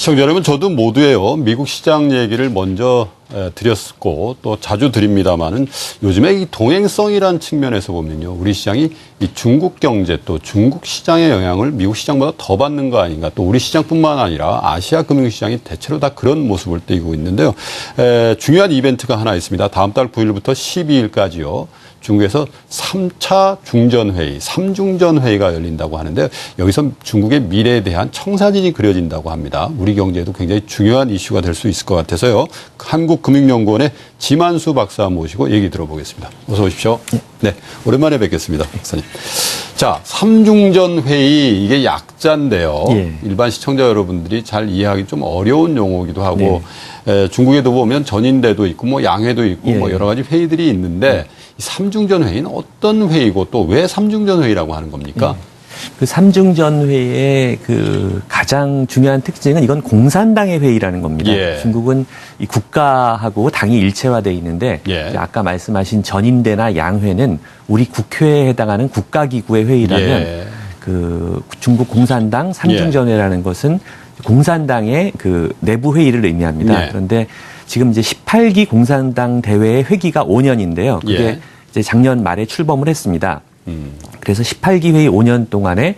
시청자 여러분, 저도 모두예요. 미국 시장 얘기를 먼저 드렸고 또 자주 드립니다만은 요즘에 이 동행성이라는 측면에서 보면요, 우리 시장이 이 중국 경제 또 중국 시장의 영향을 미국 시장보다 더 받는 거 아닌가. 또 우리 시장뿐만 아니라 아시아 금융시장이 대체로 다 그런 모습을 띠고 있는데요. 중요한 이벤트가 하나 있습니다. 다음 달 9일부터 12일까지요. 중국에서 3차 중전회의, 3중전회의가 열린다고 하는데 여기서 중국의 미래에 대한 청사진이 그려진다고 합니다. 우리 경제에도 굉장히 중요한 이슈가 될 수 있을 것 같아서요. 한국금융연구원의 지만수 박사 모시고 얘기 들어보겠습니다. 어서 오십시오. 네, 오랜만에 뵙겠습니다, 박사님. 자, 3중전회의, 이게 약자인데요. 예. 일반 시청자 여러분들이 잘 이해하기 좀 어려운 용어이기도 하고 중국에도 보면 전인대도 있고 뭐 양회도 있고 뭐 여러 가지 회의들이 있는데 이 3중전 회의는 어떤 회의고 또 왜 3중전 회의라고 하는 겁니까? 그 3중전 회의의 그 가장 중요한 특징은 이건 공산당의 회의라는 겁니다. 예. 중국은 이 국가하고 당이 일체화되어 있는데 예. 아까 말씀하신 전인대나 양회는 우리 국회에 해당하는 국가기구의 회의라면 예. 그 중국 공산당 3중전회라는 것은 공산당의 그 내부 회의를 의미합니다. 예. 그런데 지금 이제 18기 공산당 대회의 회기가 5년인데요. 그게 예. 이제 작년 말에 출범을 했습니다. 그래서 18기 회의 5년 동안에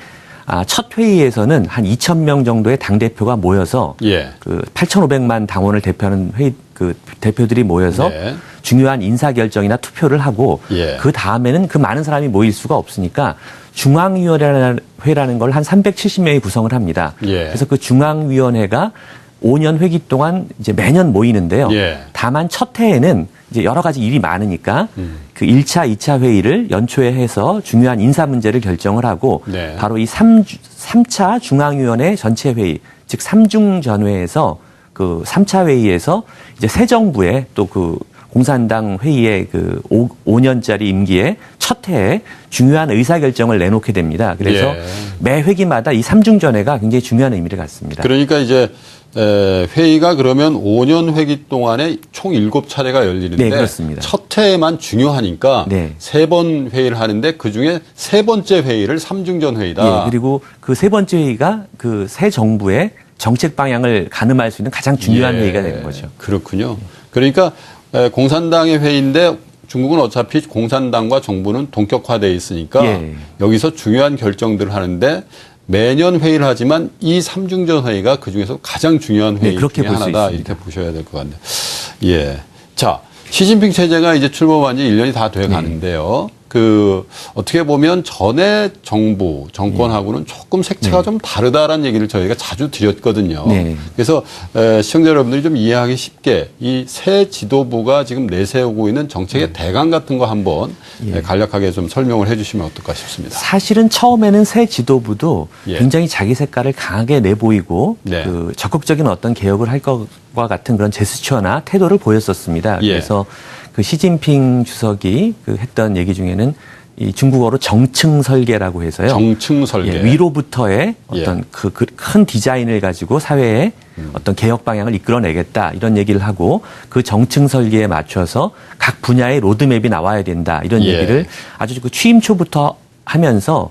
첫 회의에서는 한 2,000명 정도의 당대표가 모여서 예. 그 8,500만 당원을 대표하는 회의 그 대표들이 모여서 네. 중요한 인사결정이나 투표를 하고 예. 그 다음에는 그 많은 사람이 모일 수가 없으니까 중앙위원회라는 걸 한 370명이 구성을 합니다. 예. 그래서 그 중앙위원회가 5년 회기 동안 이제 매년 모이는데요. 예. 다만 첫 해에는 이제 여러 가지 일이 많으니까 그 1차, 2차 회의를 연초에 해서 중요한 인사 문제를 결정을 하고 네. 바로 이 3차 중앙위원회 전체 회의, 즉 3중전회에서 그 3차 회의에서 이제 새 정부의 또 그 공산당 회의의 그 5년짜리 임기의 첫 해에 중요한 의사결정을 내놓게 됩니다. 그래서 예. 매 회기마다 이 3중전회가 굉장히 중요한 의미를 갖습니다. 그러니까 이제 회의가 그러면 5년 회기 동안에 총 7차례가 열리는데 네, 그렇습니다. 첫 해에만 중요하니까 네. 3번 회의를 하는데 그중에 세 번째 회의를 3중전 회의다. 예, 그리고 그 세 번째 회의가 그 새 정부의 정책 방향을 가늠할 수 있는 가장 중요한 예, 회의가 되는 거죠. 그렇군요. 그러니까 공산당의 회의인데 중국은 어차피 공산당과 정부는 동격화되어 있으니까 예. 여기서 중요한 결정들을 하는데 매년 회의를 하지만 이 3중전 회의가 그중에서 가장 중요한 회의 그렇게 중에 볼 수 하나다. 있습니다. 이렇게 보셔야 될 것 같네요. 예. 자, 시진핑 체제가 이제 출범한 지 1년이 다 돼 가는데요. 그 어떻게 보면 전에 정권하고는 조금 색채가 좀 다르다라는 얘기를 저희가 자주 드렸거든요. 네. 그래서 시청자 여러분들이 좀 이해하기 쉽게 이 새 지도부가 지금 내세우고 있는 정책의 대강 같은 거 한번 간략하게 좀 설명을 해 주시면 어떨까 싶습니다. 사실은 처음에는 새 지도부도 예. 굉장히 자기 색깔을 강하게 내보이고 네. 그 적극적인 어떤 개혁을 할 것과 같은 그런 제스처나 태도를 보였었습니다. 예. 그래서 그 시진핑 주석이 그 했던 얘기 중에는 이 중국어로 정층 설계라고 해서요. 정층 설계. 예, 위로부터의 어떤 그 큰 디자인을 가지고 사회의 어떤 개혁 방향을 이끌어내겠다 이런 얘기를 하고 그 정층 설계에 맞춰서 각 분야의 로드맵이 나와야 된다 이런 예. 얘기를 아주 그 취임 초부터 하면서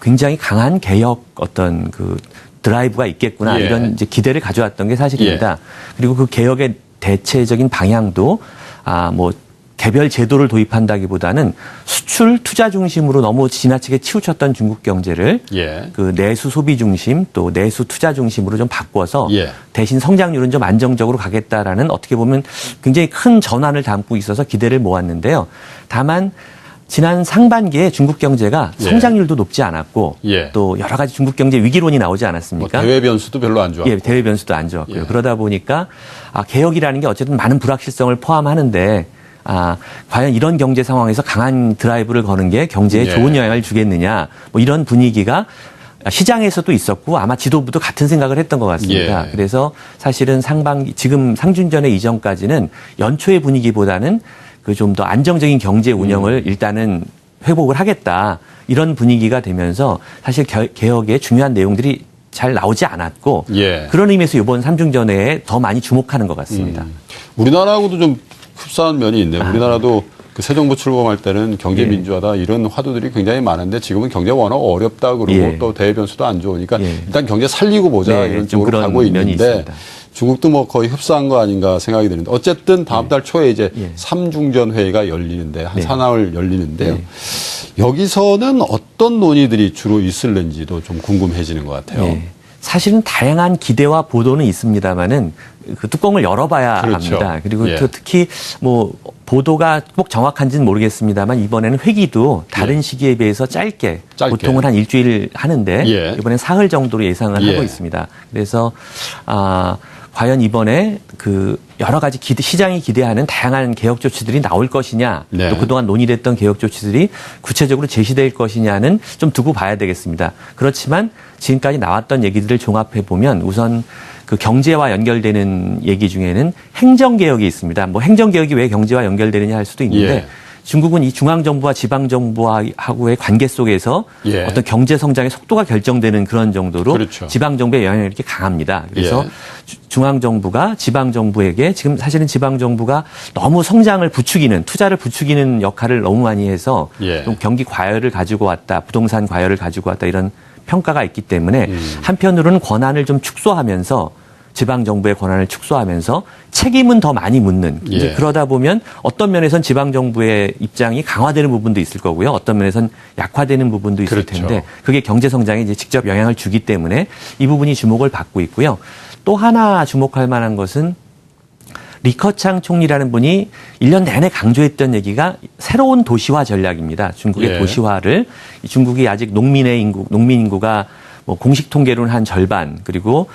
굉장히 강한 개혁 어떤 그 드라이브가 있겠구나 예. 이런 이제 기대를 가져왔던 게 사실입니다. 그리고 그 개혁의 대체적인 방향도 뭐 개별 제도를 도입한다기보다는 수출 투자 중심으로 너무 지나치게 치우쳤던 중국 경제를 예. 그 내수 소비 중심 또 내수 투자 중심으로 좀 바꿔서 예. 대신 성장률은 좀 안정적으로 가겠다라는 어떻게 보면 굉장히 큰 전환을 담고 있어서 기대를 모았는데요. 다만 지난 상반기에 중국 경제가 예. 성장률도 높지 않았고 예. 또 여러 가지 중국 경제 위기론이 나오지 뭐 않았습니까? 대외 변수도 별로 안 좋았고. 예, 대외 변수도 안 좋았고요. 예. 그러다 보니까 개혁이라는 게 어쨌든 많은 불확실성을 포함하는데 과연 이런 경제 상황에서 강한 드라이브를 거는 게 경제에 예. 좋은 영향을 주겠느냐 뭐 이런 분위기가 시장에서도 있었고 아마 지도부도 같은 생각을 했던 것 같습니다. 예. 그래서 사실은 지금 상준전회 이전까지는 연초의 분위기보다는 그 좀 더 안정적인 경제 운영을 일단은 회복을 하겠다 이런 분위기가 되면서 사실 개혁의 중요한 내용들이 잘 나오지 않았고 예. 그런 의미에서 이번 3중전회에 더 많이 주목하는 것 같습니다. 우리나라하고도 좀 흡사한 면이 있네요. 우리나라도 그 새 정부 출범할 때는 경제 예. 민주화다 이런 화두들이 굉장히 많은데 지금은 경제가 워낙 어렵다 그러고 예. 또 대외 변수도 안 좋으니까 예. 일단 경제 살리고 보자 네, 이런 좀 쪽으로 그런 가고 면이 있는데 있습니다. 중국도 뭐 거의 흡사한 거 아닌가 생각이 드는데 어쨌든 다음 달 초에 이제 예. 삼중전 회의가 열리는데 한 네. 사나흘 열리는데요. 네. 여기서는 어떤 논의들이 주로 있을는지도 좀 궁금해지는 것 같아요. 예. 사실은 다양한 기대와 보도는 있습니다만은 그 뚜껑을 열어봐야 그렇죠. 합니다. 그리고 예. 또 특히 뭐 보도가 꼭 정확한지는 모르겠습니다만 이번에는 회기도 다른 예. 시기에 비해서 짧게 보통은 한 일주일 하는데 예. 이번엔 사흘 정도로 예상을 예. 하고 있습니다. 그래서 과연 이번에 그 여러 가지 시장이 기대하는 다양한 개혁 조치들이 나올 것이냐, 네. 또 그동안 논의됐던 개혁 조치들이 구체적으로 제시될 것이냐는 좀 두고 봐야 되겠습니다. 그렇지만 지금까지 나왔던 얘기들을 종합해 보면 우선 그 경제와 연결되는 얘기 중에는 행정개혁이 있습니다. 뭐 행정개혁이 왜 경제와 연결되느냐 할 수도 있는데 예. 중국은 이 중앙정부와 지방정부하고의 관계 속에서 예. 어떤 경제 성장의 속도가 결정되는 그런 정도로 그렇죠. 지방정부의 영향이 이렇게 강합니다. 그래서 예. 중앙정부가 지방정부에게 지금 사실은 지방정부가 너무 성장을 부추기는 투자를 부추기는 역할을 너무 많이 해서 예. 좀 경기 과열을 가지고 왔다. 부동산 과열을 가지고 왔다. 이런 평가가 있기 때문에 한편으로는 권한을 좀 축소하면서 지방정부의 권한을 축소하면서 책임은 더 많이 묻는. 예. 이제 그러다 보면 어떤 면에선 지방정부의 입장이 강화되는 부분도 있을 거고요. 어떤 면에선 약화되는 부분도 있을 그렇죠. 텐데 그게 경제 성장에 이제 직접 영향을 주기 때문에 이 부분이 주목을 받고 있고요. 또 하나 주목할 만한 것은 리커창 총리라는 분이 1년 내내 강조했던 얘기가 새로운 도시화 전략입니다. 중국의 예. 도시화를 중국이 아직 농민 인구가 뭐 공식 통계로는 한 절반 그리고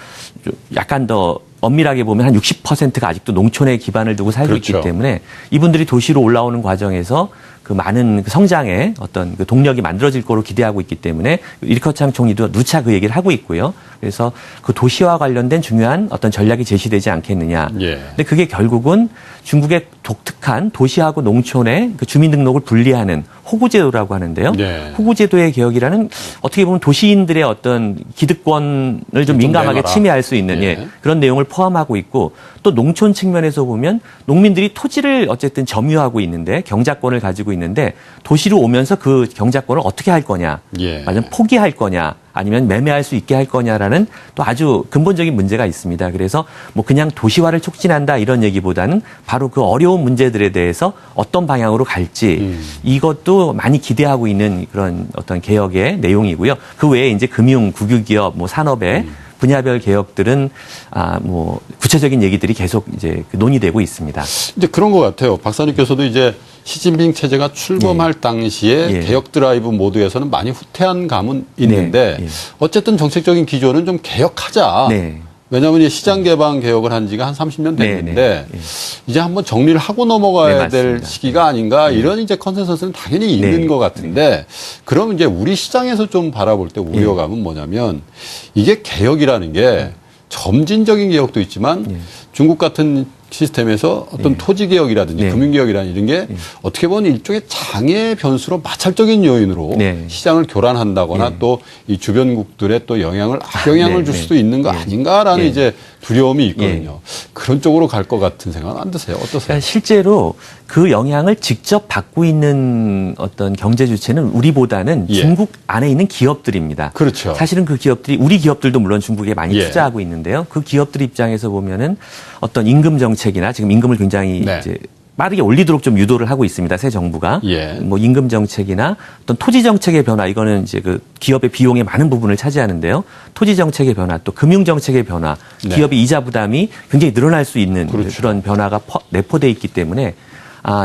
약간 더 엄밀하게 보면 한 60%가 아직도 농촌에 기반을 두고 살고 그렇죠. 있기 때문에 이분들이 도시로 올라오는 과정에서 그 많은 그 성장의 어떤 그 동력이 만들어질 거로 기대하고 있기 때문에 리커창 총리도 누차 그 얘기를 하고 있고요. 그래서 그 도시와 관련된 중요한 어떤 전략이 제시되지 않겠느냐. 예. 근데 그게 결국은 중국의 독특한 도시하고 농촌의 그 주민등록을 분리하는 호구제도라고 하는데요. 네. 호구제도의 개혁이라는 어떻게 보면 도시인들의 어떤 기득권을 좀 민감하게 내놔라. 침해할 수 있는 예. 그런 내용을 포함하고 있고 또 농촌 측면에서 보면 농민들이 토지를 어쨌든 점유하고 있는데 경작권을 가지고 있는데 도시로 오면서 그 경작권을 어떻게 할 거냐. 예. 완전 포기할 거냐. 아니면 매매할 수 있게 할 거냐라는 또 아주 근본적인 문제가 있습니다. 그래서 뭐 그냥 도시화를 촉진한다 이런 얘기보다는 바로 그 어려운 문제들에 대해서 어떤 방향으로 갈지 이것도 많이 기대하고 있는 그런 어떤 개혁의 내용이고요. 그 외에 이제 금융, 국유기업, 뭐 산업의 분야별 개혁들은 뭐 구체적인 얘기들이 계속 이제 논의되고 있습니다. 이제 그런 것 같아요. 박사님께서도 이제 시진핑 체제가 출범할 당시에 예. 개혁 드라이브 모드에서는 많이 후퇴한 감은 있는데 네. 예. 어쨌든 정책적인 기조는 좀 개혁하자. 네. 왜냐하면 시장 개방 개혁을 한 지가 한 30년 됐는데 네. 예. 이제 한번 정리를 하고 넘어가야 네, 될 맞습니다. 시기가 아닌가 이런 이제 컨센서스는 당연히 있는 네. 것 같은데 그럼 이제 우리 시장에서 좀 바라볼 때 우려감은 뭐냐면 이게 개혁이라는 게 점진적인 개혁도 있지만 중국 같은 시스템에서 어떤 토지 개혁이라든지 네. 금융 개혁이라든지 이런 게 어떻게 보면 일종의 장애 변수로 마찰적인 요인으로 네. 시장을 교란한다거나 또 이 주변국들의 또 악영향을 네, 줄 네. 수도 있는 거 아닌가라는 네. 이제 두려움이 있거든요. 그런 쪽으로 갈 것 같은 생각은 안 드세요? 어떠세요? 그러니까 실제로 그 영향을 직접 받고 있는 어떤 경제 주체는 우리보다는 예. 중국 안에 있는 기업들입니다. 그렇죠. 사실은 그 기업들이 우리 기업들도 물론 중국에 많이 예. 투자하고 있는데요. 그 기업들 입장에서 보면은 어떤 임금 정책이나 지금 임금을 굉장히 네. 이제 빠르게 올리도록 좀 유도를 하고 있습니다. 새 정부가. 예. 뭐 임금 정책이나 어떤 토지 정책의 변화 이거는 이제 그 기업의 비용의 많은 부분을 차지하는데요. 토지 정책의 변화 또 금융 정책의 변화 네. 기업의 이자 부담이 굉장히 늘어날 수 있는 그렇죠. 그런 변화가 내포돼 있기 때문에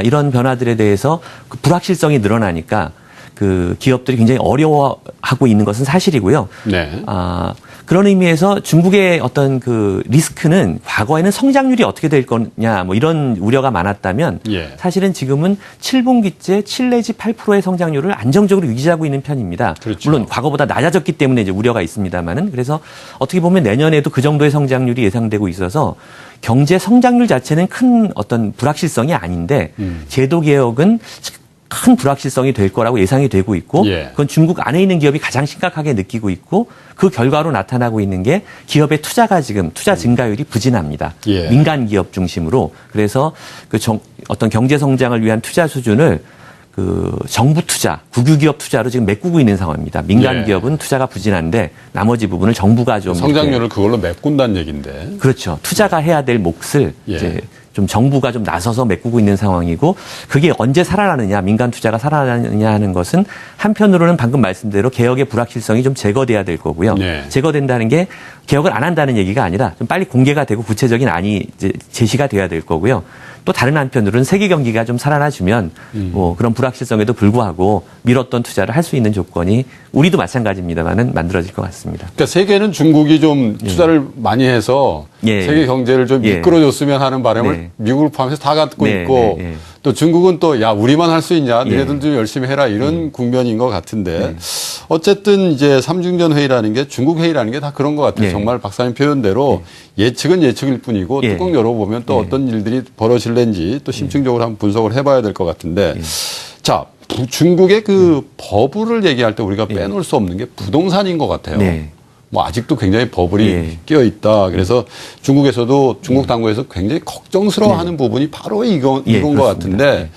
이런 변화들에 대해서 그 불확실성이 늘어나니까 그 기업들이 굉장히 어려워하고 있는 것은 사실이고요. 네. 그런 의미에서 중국의 어떤 그 리스크는 과거에는 성장률이 어떻게 될 거냐 뭐 이런 우려가 많았다면 예. 사실은 지금은 7분기째 7 내지 8%의 성장률을 안정적으로 유지하고 있는 편입니다. 그렇죠. 물론 과거보다 낮아졌기 때문에 이제 우려가 있습니다만은 그래서 어떻게 보면 내년에도 그 정도의 성장률이 예상되고 있어서 경제 성장률 자체는 큰 어떤 불확실성이 아닌데 제도 개혁은 큰 불확실성이 될 거라고 예상이 되고 있고 예. 그건 중국 안에 있는 기업이 가장 심각하게 느끼고 있고 그 결과로 나타나고 있는 게 기업의 투자가 지금 투자 증가율이 부진합니다. 예. 민간 기업 중심으로. 그래서 그 어떤 경제 성장을 위한 투자 수준을 그 정부 투자, 국유기업 투자로 지금 메꾸고 있는 상황입니다. 민간 예. 기업은 투자가 부진한데 나머지 부분을 정부가 좀 성장률을 그걸로 메꾼다는 얘기인데. 그렇죠. 투자가 해야 될 몫을 예. 이제 좀 정부가 좀 나서서 메꾸고 있는 상황이고 그게 언제 살아나느냐, 민간 투자가 살아나느냐 하는 것은 한편으로는 방금 말씀대로 개혁의 불확실성이 좀 제거돼야 될 거고요. 네. 제거된다는 게 개혁을 안 한다는 얘기가 아니라 좀 빨리 공개가 되고 구체적인 안이 이제 제시가 돼야 될 거고요. 또 다른 한편으로는 세계 경기가 좀 살아나주면 뭐 그런 불확실성에도 불구하고 미뤘던 투자를 할 수 있는 조건이 우리도 마찬가지입니다만은 만들어질 것 같습니다. 그러니까 세계는 중국이 좀 투자를 많이 해서 예. 세계 경제를 좀 예. 이끌어줬으면 하는 바람을 네. 미국을 포함해서 다 갖고 네, 있고 네, 네. 또 중국은 또 야 우리만 할 수 있냐 예. 너네들 좀 열심히 해라 이런 국면인 것 같은데 어쨌든 이제 삼중전 회의라는 게 중국 회의라는 게 다 그런 것 같아요. 예. 정말 박사님 표현대로 예측은 예측일 뿐이고 예. 뚜껑 열어보면 또 어떤 일들이 벌어질는지 또 심층적으로 한번 분석을 해봐야 될 것 같은데 자 중국의 그 버블을 얘기할 때 우리가 빼놓을 수 없는 게 부동산인 것 같아요. 네. 뭐 아직도 굉장히 버블이 예. 끼어 있다. 그래서 중국에서도 중국 당국에서 굉장히 걱정스러워하는 부분이 바로 이건 예, 것 그렇습니다. 같은데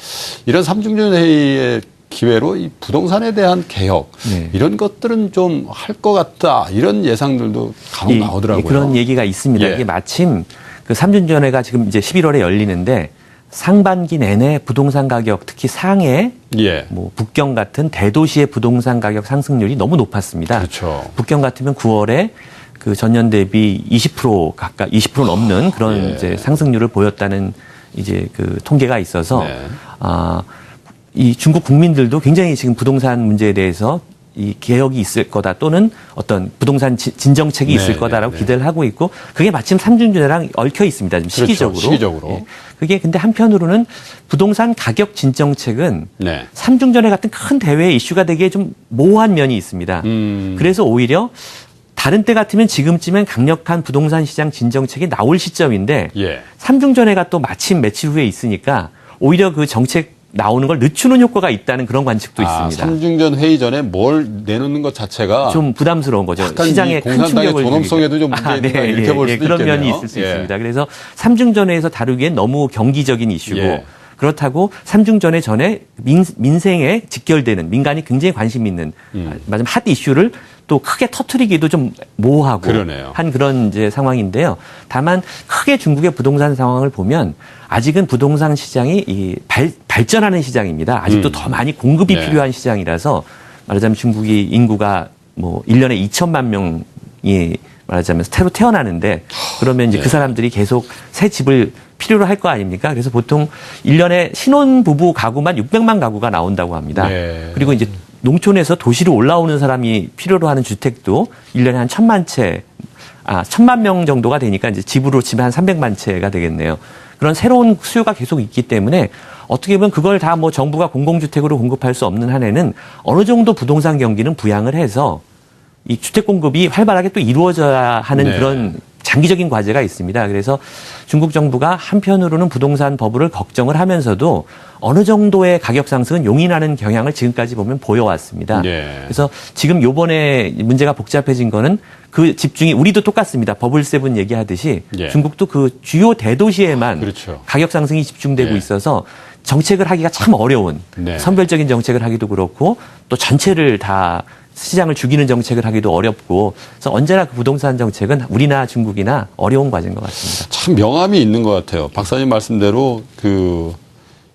이런 삼중전 회의의 기회로 이 부동산에 대한 개혁 네. 이런 것들은 좀 할 것 같다. 이런 예상들도 간혹 나오더라고요. 그런 얘기가 있습니다. 예. 이게 마침 그 삼중전회가 지금 이제 11월에 열리는데 상반기 내내 부동산 가격 특히 상해 예. 뭐 북경 같은 대도시의 부동산 가격 상승률이 너무 높았습니다. 그렇죠. 북경 같으면 9월에 그 전년 대비 20% 가까이 20% 넘는 그런 예. 이제 상승률을 보였다는 이제 그 통계가 있어서 네. 이 중국 국민들도 굉장히 지금 부동산 문제에 대해서 이 개혁이 있을 거다 또는 어떤 부동산 진정책이 있을 네, 거다라고 네, 네. 기대를 하고 있고 그게 마침 삼중전회랑 얽혀 있습니다. 지금 시기적으로. 그렇죠. 시기적으로. 예. 그게 근데 한편으로는 부동산 가격 진정책은 네. 삼중전회 같은 큰 대회에 이슈가 되기에 좀 모호한 면이 있습니다. 그래서 오히려 다른 때 같으면 지금쯤엔 강력한 부동산 시장 진정책이 나올 시점인데 예. 삼중전회가 또 마침 며칠 후에 있으니까 오히려 그 정책 나오는 걸 늦추는 효과가 있다는 그런 관측도 있습니다. 삼중전 회의 전에 뭘 내놓는 것 자체가 좀 부담스러운 거죠. 약간 시장에 이 큰 공산당의 충격을 존엄성에도 좀 주니까. 문제 있는가 이렇게 볼 수도 그런 있겠네요. 면이 있을 수 예. 있습니다. 그래서 삼중전회에서 다루기엔 너무 경기적인 이슈고 예. 그렇다고 삼중전회 전에 민생에 직결되는 민간이 굉장히 관심 있는 마지막 핫 이슈를 또 크게 터트리기도 좀 모호하고 그러네요. 한 그런 이제 상황인데요. 다만 크게 중국의 부동산 상황을 보면 아직은 부동산 시장이 이 발전하는 시장입니다. 아직도 더 많이 공급이 네. 필요한 시장이라서 말하자면 중국이 인구가 뭐 1년에 2천만 명이 말하자면 새로 태어나는데 그러면 이제 네. 그 사람들이 계속 새 집을 필요로 할 거 아닙니까? 그래서 보통 1년에 신혼부부 가구만 600만 가구가 나온다고 합니다. 네. 그리고 이제 농촌에서 도시로 올라오는 사람이 필요로 하는 주택도 1년에 한 1,000만 명 정도가 되니까 이제 집으로 치면 한 300만 채가 되겠네요. 그런 새로운 수요가 계속 있기 때문에 어떻게 보면 그걸 다 뭐 정부가 공공주택으로 공급할 수 없는 한에는 어느 정도 부동산 경기는 부양을 해서 이 주택 공급이 활발하게 또 이루어져야 하는 네. 그런 장기적인 과제가 있습니다. 그래서 중국 정부가 한편으로는 부동산 버블을 걱정을 하면서도 어느 정도의 가격 상승은 용인하는 경향을 지금까지 보면 보여왔습니다. 네. 그래서 지금 요번에 문제가 복잡해진 거는 그 집중이 우리도 똑같습니다. 버블 세븐 얘기하듯이 예. 중국도 그 주요 대도시에만 그렇죠. 가격 상승이 집중되고 예. 있어서 정책을 하기가 참 어려운 네. 선별적인 정책을 하기도 그렇고 또 전체를 다 시장을 죽이는 정책을 하기도 어렵고 그래서 언제나 그 부동산 정책은 우리나 중국이나 어려운 과제인 것 같습니다. 참 명암이 있는 것 같아요. 박사님 말씀대로 그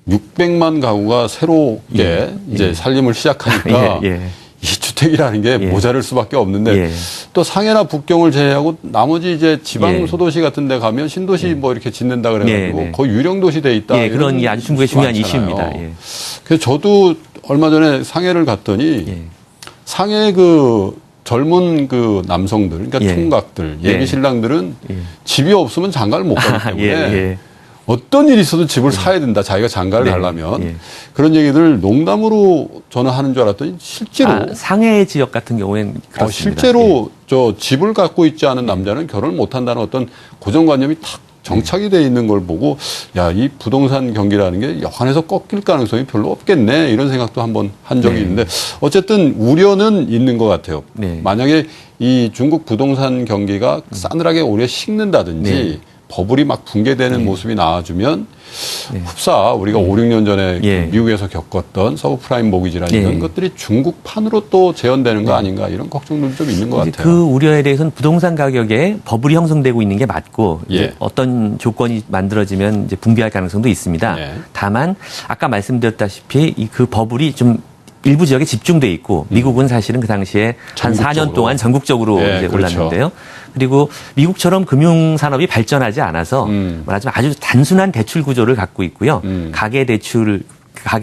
600만 가구가 새롭게 이제 살림을 시작하니까 예, 예. 이 주택이라는 게 예. 모자랄 수밖에 없는데 예. 또 상해나 북경을 제외하고 나머지 이제 지방 예. 소도시 같은 데 가면 신도시 뭐 이렇게 짓는다 그래가지고 네, 네. 거의 유령 도시 돼 있다. 예, 그런 이런 게 아주 중국의 뉴스가 중요한 많잖아요. 이슈입니다. 예. 그래서 저도 얼마 전에 상해를 갔더니 예. 상해 그 젊은 그 남성들, 그러니까 예. 총각들, 예. 예비 신랑들은 예. 집이 없으면 장가를 못 가기 때문에 예. 어떤 일이 있어도 집을 사야 된다. 자기가 장가를 네. 가려면 예. 그런 얘기들 농담으로 저는 하는 줄 알았더니 실제로 상해 지역 같은 경우에는 그렇습니다. 실제로 저 집을 갖고 있지 않은 남자는 결혼을 못 한다는 어떤 고정관념이 탁 정착이 돼 있는 걸 보고 야, 이 부동산 경기라는 게 역한해서 꺾일 가능성이 별로 없겠네 이런 생각도 한번 한 적이 있는데 어쨌든 우려는 있는 것 같아요. 만약에 이 중국 부동산 경기가 싸늘하게 오래 식는다든지 버블이 막 붕괴되는 모습이 나와주면 흡사 우리가 5, 6년 전에 그 미국에서 겪었던 서브프라임 모기지나 이런 것들이 중국판으로 또 재현되는 거 아닌가 이런 걱정도 좀 있는 것 같아요. 그 우려에 대해서는 부동산 가격에 버블이 형성되고 있는 게 맞고 이제 어떤 조건이 만들어지면 이제 붕괴할 가능성도 있습니다. 다만 아까 말씀드렸다시피 그 버블이 좀 일부 지역에 집중돼 있고 미국은 사실은 그 당시에 한 4년 동안 전국적으로 이제 올랐는데요. 그리고 미국처럼 금융산업이 발전하지 않아서 말하자면 아주 단순한 대출 구조를 갖고 있고요. 가계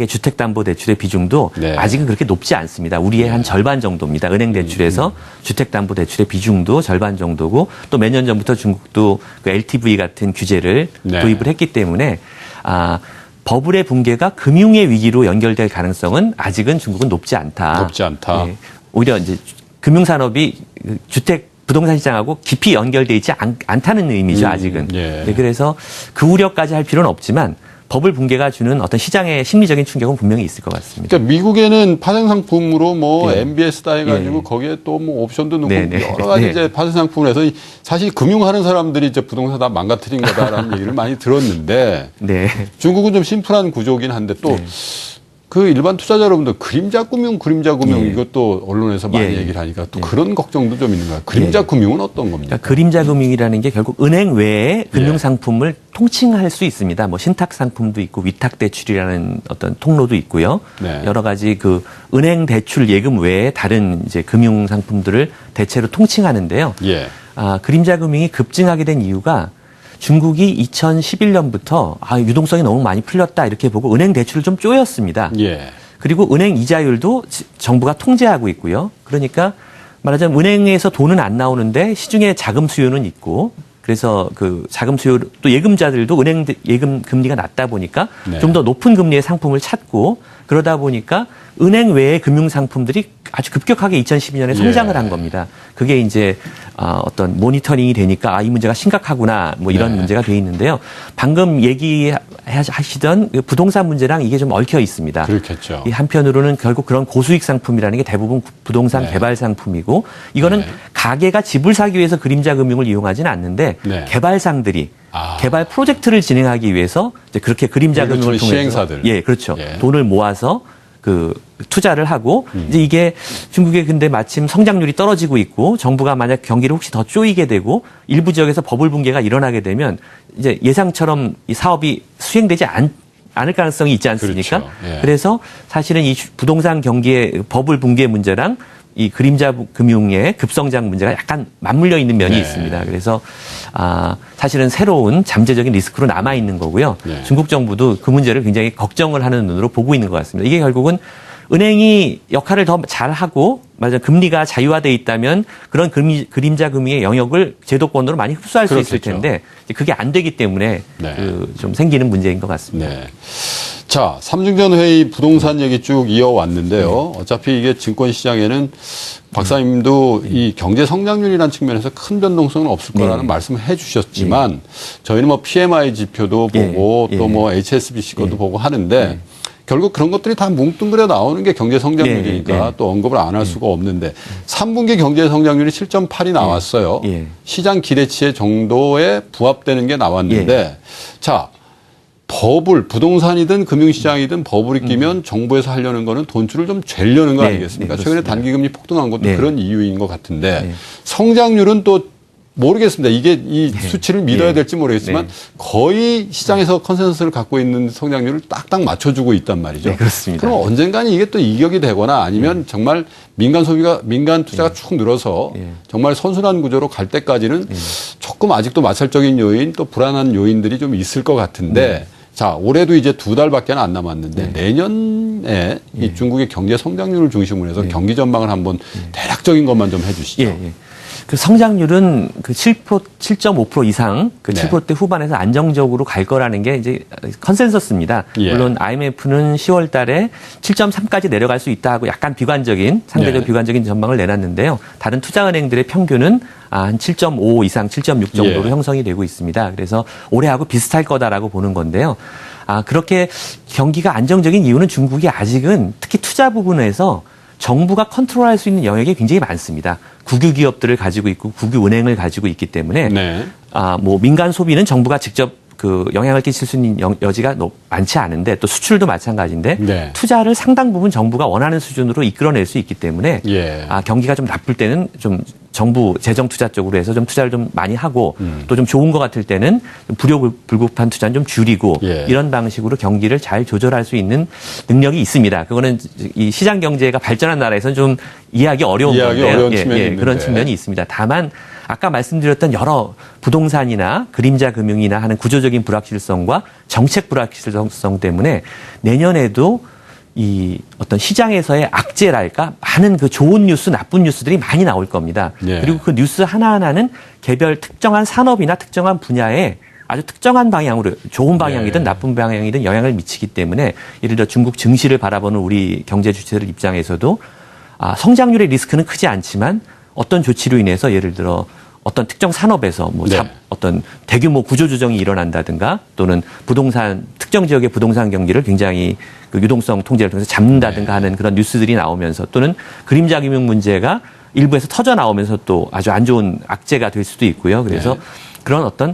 주택담보대출의 비중도 아직은 그렇게 높지 않습니다. 우리의 한 절반 정도입니다. 은행 대출에서 주택담보대출의 비중도 절반 정도고 또 몇 년 전부터 중국도 그 LTV 같은 규제를 도입을 했기 때문에 버블의 붕괴가 금융의 위기로 연결될 가능성은 아직은 중국은 높지 않다. 높지 않다. 오히려 이제 금융산업이 부동산 시장하고 깊이 연결돼 있지 않다는 의미죠, 아직은. 그래서 그 우려까지 할 필요는 없지만 버블 붕괴가 주는 어떤 시장의 심리적인 충격은 분명히 있을 것 같습니다. 그러니까 미국에는 파생상품으로 뭐 MBS다 해가지고 거기에 또 뭐 옵션도 넣고 여러 가지 이제 파생상품을 해서 사실 금융하는 사람들이 이제 부동산 다 망가뜨린 거다라는 얘기를 많이 들었는데 중국은 좀 심플한 구조긴 한데 또 그 일반 투자자 여러분들 그림자 금융 이것도 언론에서 많이 얘기를 하니까 또 그런 걱정도 좀 있는 거예요. 그림자 금융은 어떤 겁니까? 그러니까 그림자 금융이라는 게 결국 은행 외에 금융 상품을 통칭할 수 있습니다. 뭐 신탁 상품도 있고 위탁 대출이라는 어떤 통로도 있고요. 여러 가지 그 은행 대출 예금 외에 다른 이제 금융 상품들을 대체로 통칭하는데요. 그림자 금융이 급증하게 된 이유가 중국이 2011년부터 유동성이 너무 많이 풀렸다 이렇게 보고 은행 대출을 좀 쪼였습니다. 그리고 은행 이자율도 정부가 통제하고 있고요. 그러니까 말하자면 은행에서 돈은 안 나오는데 시중에 자금 수요는 있고 그래서 그 자금 수요 또 예금자들도 은행 예금 금리가 낮다 보니까 좀 더 높은 금리의 상품을 찾고 그러다 보니까 은행 외의 금융 상품들이 아주 급격하게 2012년에 성장을 한 겁니다. 그게 이제 어떤 모니터링이 되니까 이 문제가 심각하구나 뭐 이런 문제가 돼 있는데요. 방금 얘기하시던 부동산 문제랑 이게 좀 얽혀 있습니다. 그렇겠죠. 한편으로는 결국 그런 고수익 상품이라는 게 대부분 부동산 개발 상품이고 이거는 가게가 집을 사기 위해서 그림자 금융을 이용하지는 않는데 개발상들이 개발 프로젝트를 진행하기 위해서 이제 그렇게 그림자 금융을 통해서 시행사들. 그렇죠. 돈을 모아서 그 투자를 하고 이제 이게 중국에 근데 마침 성장률이 떨어지고 있고 정부가 만약 경기를 혹시 더 쪼이게 되고 일부 지역에서 버블 붕괴가 일어나게 되면 이제 예상처럼 이 사업이 수행되지 않을 가능성이 있지 않습니까? 그래서 사실은 이 부동산 경기의 버블 붕괴 문제랑 이 그림자 금융의 급성장 문제가 약간 맞물려 있는 면이 있습니다. 그래서 사실은 새로운 잠재적인 리스크로 남아 있는 거고요. 중국 정부도 그 문제를 굉장히 걱정을 하는 눈으로 보고 있는 것 같습니다. 이게 결국은 은행이 역할을 더 잘하고 금리가 자유화돼 있다면 그런 그림자 금융의 영역을 제도권으로 많이 흡수할 수 있을 텐데 그게 안 되기 때문에 좀 생기는 문제인 것 같습니다. 자, 삼중전 회의 부동산 얘기 쭉 이어왔는데요. 어차피 이게 증권시장에는 박사님도 이 경제 성장률이라는 측면에서 큰 변동성은 없을 거라는 말씀을 해 주셨지만 저희는 뭐 PMI 지표도 보고 또 뭐 HSBC 것도 보고 하는데 결국 그런 것들이 다 뭉뚱그려 나오는 게 경제 성장률이니까 또 언급을 안 할 수가 없는데 3분기 경제 성장률이 7.8이 나왔어요. 시장 기대치의 정도에 부합되는 게 나왔는데 자, 부동산이든 금융시장이든 버블이 끼면 정부에서 하려는 거는 돈줄을 좀 죄려는 거 아니겠습니까? 최근에 단기금리 폭등한 것도 그런 이유인 것 같은데 성장률은 또 모르겠습니다. 이게 이 수치를 믿어야 될지 모르겠지만 거의 시장에서 컨센서스를 갖고 있는 성장률을 딱딱 맞춰주고 있단 말이죠. 그렇습니다. 그럼 언젠가는 이게 또 이격이 되거나 아니면 정말 민간 투자가 쭉 늘어서 정말 선순환 구조로 갈 때까지는 조금 아직도 마찰적인 요인 또 불안한 요인들이 좀 있을 것 같은데 자, 올해도 이제 2달밖에 안 남았는데 내년에 이 중국의 경제 성장률을 중심으로 해서 경기 전망을 한번 대략적인 것만 좀 해 주시죠. 그 성장률은 그 7.5% 이상, 그 네. 7%대 후반에서 안정적으로 갈 거라는 게 이제 컨센서스입니다. 예. 물론 IMF는 10월 달에 7.3까지 내려갈 수 있다 하고 약간 비관적인, 상대적 네. 비관적인 전망을 내놨는데요. 다른 투자은행들의 평균은 한 7.5 이상, 7.6 정도로 예. 형성이 되고 있습니다. 그래서 올해하고 비슷할 거다라고 보는 건데요. 그렇게 경기가 안정적인 이유는 중국이 아직은 특히 투자 부분에서 정부가 컨트롤할 수 있는 영역이 굉장히 많습니다. 국유 기업들을 가지고 있고 국유 은행을 가지고 있기 때문에 네. 뭐 민간 소비는 정부가 직접 그 영향을 끼칠 수 있는 여지가 많지 않은데 또 수출도 마찬가지인데 네. 투자를 상당 부분 정부가 원하는 수준으로 이끌어낼 수 있기 때문에 예. 경기가 좀 나쁠 때는 좀 정부 재정 투자 쪽으로 해서 좀 투자를 좀 많이 하고 또 좀 좋은 것 같을 때는 좀 불효불급한 투자는 좀 줄이고 예. 이런 방식으로 경기를 잘 조절할 수 있는 능력이 있습니다. 그거는 이 시장 경제가 발전한 나라에서는 좀 이해하기 어려운 이해하기 건데요. 어려운 측면이 있는데. 그런 측면이 있습니다. 다만 아까 말씀드렸던 여러 부동산이나 그림자 금융이나 하는 구조적인 불확실성과 정책 불확실성 때문에 내년에도 이 어떤 시장에서의 악재랄까 많은 그 좋은 뉴스, 나쁜 뉴스들이 많이 나올 겁니다. 예. 그리고 그 뉴스 하나하나는 개별 특정한 산업이나 특정한 분야에 아주 특정한 방향으로 좋은 방향이든 예. 나쁜 방향이든 영향을 미치기 때문에 예를 들어 중국 증시를 바라보는 우리 경제 주체들 입장에서도 성장률의 리스크는 크지 않지만 어떤 조치로 인해서 예를 들어 어떤 특정 산업에서 뭐 네. 어떤 대규모 구조 조정이 일어난다든가 또는 부동산 특정 지역의 부동산 경기를 굉장히 그 유동성 통제를 통해서 잡는다든가 네. 하는 그런 뉴스들이 나오면서 또는 그림자 금융 문제가 일부에서 터져 나오면서 또 아주 안 좋은 악재가 될 수도 있고요. 그래서 네. 그런 어떤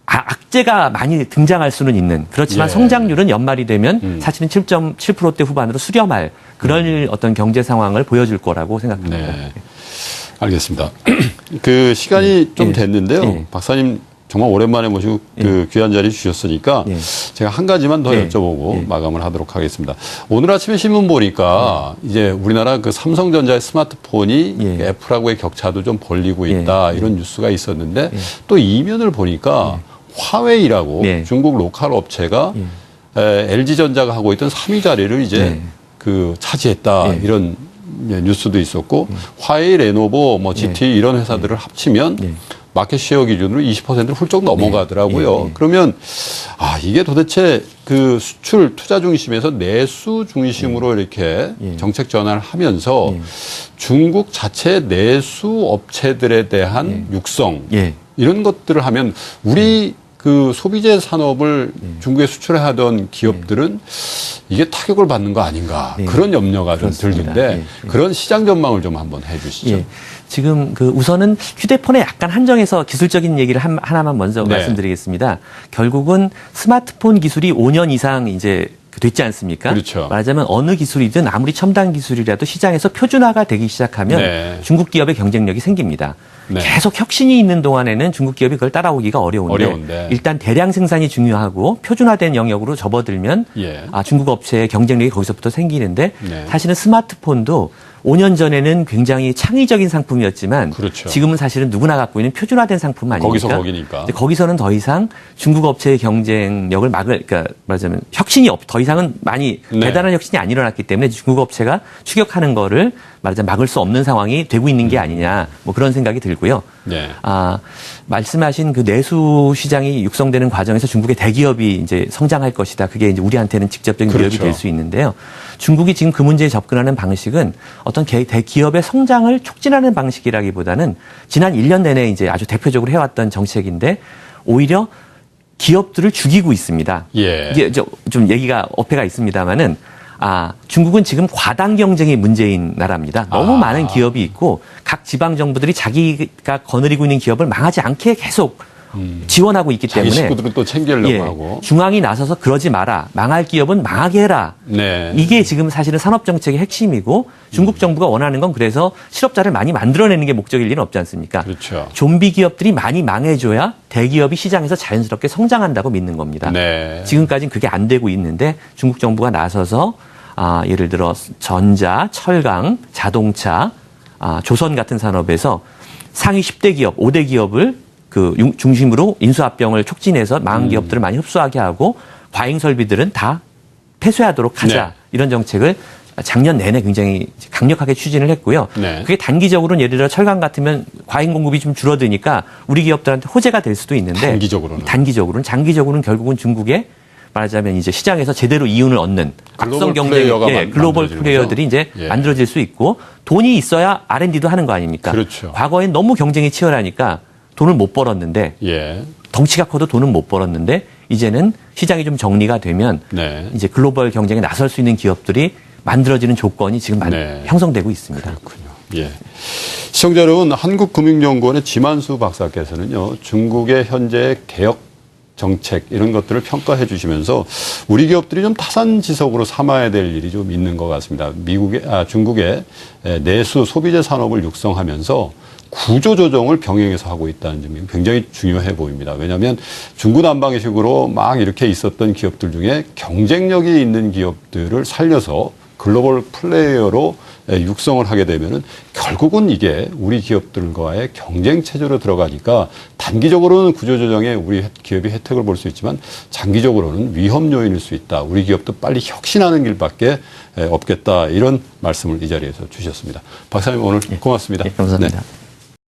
악재가 많이 등장할 수는 있는 그렇지만 예. 성장률은 연말이 되면 사실은 7.7%대 후반으로 수렴할 그런 어떤 경제 상황을 보여줄 거라고 생각합니다. 네. 알겠습니다. 그 시간이 좀 예. 됐는데요. 예. 박사님 정말 오랜만에 모시고 그 귀한 자리 주셨으니까 예. 제가 한 가지만 더 예. 여쭤보고 예. 마감을 하도록 하겠습니다. 오늘 아침에 신문 보니까 이제 우리나라 그 삼성전자의 스마트폰이 예. 그 애플하고의 격차도 좀 벌리고 예. 있다 이런 뉴스가 있었는데 또 이면을 보니까 화웨이라고 예. 중국 로컬 업체가 LG전자가 하고 있던 3위 자리를 이제 예. 그 차지했다 예. 이런 뉴스도 있었고 화웨이, 레노버, 뭐 GT 이런 회사들을 합치면 예. 마켓 쉐어 기준으로 20%를 훌쩍 넘어가더라고요. 예, 예. 그러면 이게 도대체 그 수출 투자 중심에서 내수 중심으로 이렇게 정책 전환을 하면서 중국 자체 내수 업체들에 대한 육성 예. 이런 것들을 하면 우리 그 소비재 산업을 중국에 수출하던 기업들은 이게 타격을 받는 거 아닌가 그런 염려가 좀 그렇습니다. 들던데 그런 시장 전망을 좀 한번 해주시죠. 예. 지금 그 우선은 휴대폰에 약간 한정해서 기술적인 얘기를 하나만 먼저 네. 말씀드리겠습니다. 결국은 스마트폰 기술이 5년 이상 이제 됐지 않습니까? 그렇죠. 말하자면 어느 기술이든 아무리 첨단 기술이라도 시장에서 표준화가 되기 시작하면 네. 중국 기업의 경쟁력이 생깁니다. 네. 계속 혁신이 있는 동안에는 중국 기업이 그걸 따라오기가 어려운데 일단 대량 생산이 중요하고 표준화된 영역으로 접어들면 예. 중국 업체의 경쟁력이 거기서부터 생기는데 네. 사실은 스마트폰도 5년 전에는 굉장히 창의적인 상품이었지만 그렇죠. 지금은 사실은 누구나 갖고 있는 표준화된 상품 아닙니까? 거기서 거기니까. 근데 거기서는 더 이상 중국 업체의 경쟁력을 그러니까 말하자면 혁신이 더 이상은 많이 네. 대단한 혁신이 안 일어났기 때문에 중국 업체가 추격하는 거를 말하자면 막을 수 없는 상황이 되고 있는 게 아니냐 뭐 그런 생각이 들고요. 네. 말씀하신 그 내수 시장이 육성되는 과정에서 중국의 대기업이 이제 성장할 것이다. 그게 이제 우리한테는 직접적인 그렇죠. 위협이 될 수 있는데요. 중국이 지금 그 문제에 접근하는 방식은 어떤 대기업의 성장을 촉진하는 방식이라기보다는 지난 1년 내내 이제 아주 대표적으로 해왔던 정책인데 오히려 기업들을 죽이고 있습니다. 예. 이게 좀 얘기가 어폐가 있습니다만은 중국은 지금 과당 경쟁이 문제인 나라입니다. 너무 많은 기업이 있고 각 지방 정부들이 자기가 거느리고 있는 기업을 망하지 않게 계속 지원하고 있기 자기 때문에 식구들은 또 챙기려고 하고. 중앙이 나서서 그러지 마라. 망할 기업은 망하게 해라. 네. 이게 지금 사실은 산업 정책의 핵심이고 중국 정부가 원하는 건 그래서 실업자를 많이 만들어내는 게 목적일 리는 없지 않습니까? 그렇죠. 좀비 기업들이 많이 망해줘야 대기업이 시장에서 자연스럽게 성장한다고 믿는 겁니다. 네. 지금까지는 그게 안 되고 있는데 중국 정부가 나서서 예를 들어 전자, 철강, 자동차, 조선 같은 산업에서 상위 10대 기업, 5대 기업을 그 중심으로 인수합병을 촉진해서 망한 기업들을 많이 흡수하게 하고 과잉 설비들은 다 폐쇄하도록 하자. 네. 이런 정책을 작년 내내 굉장히 강력하게 추진을 했고요. 네. 그게 단기적으로는 예를 들어 철강 같으면 과잉 공급이 좀 줄어드니까 우리 기업들한테 호재가 될 수도 있는데 단기적으로는 장기적으로는 결국은 중국의 말하자면 이제 시장에서 제대로 이윤을 얻는 악성 경쟁 글로벌 플레이어들이 이제 만들어질 수 있고 돈이 있어야 R&D도 하는 거 아닙니까? 그렇죠. 과거엔 너무 경쟁이 치열하니까 돈을 못 벌었는데 덩치가 커도 돈은 못 벌었는데 이제는 시장이 좀 정리가 되면 이제 글로벌 경쟁에 나설 수 있는 기업들이 만들어지는 조건이 지금 형성되고 있습니다. 그렇군요. 예. 시청자 여러분, 한국금융연구원의 지만수 박사께서는요, 중국의 현재 개혁 정책 이런 것들을 평가해 주시면서 우리 기업들이 좀 타산지석으로 삼아야 될 일이 좀 있는 것 같습니다. 중국의 내수 소비재 산업을 육성하면서 구조조정을 병행해서 하고 있다는 점이 굉장히 중요해 보입니다. 왜냐하면 중구난방식으로 막 이렇게 있었던 기업들 중에 경쟁력이 있는 기업들을 살려서 글로벌 플레이어로 육성을 하게 되면은 결국은 이게 우리 기업들과의 경쟁 체제로 들어가니까 단기적으로는 구조조정에 우리 기업이 혜택을 볼 수 있지만 장기적으로는 위험 요인일 수 있다. 우리 기업도 빨리 혁신하는 길밖에 없겠다. 이런 말씀을 이 자리에서 주셨습니다. 박사님 오늘 고맙습니다. 감사합니다.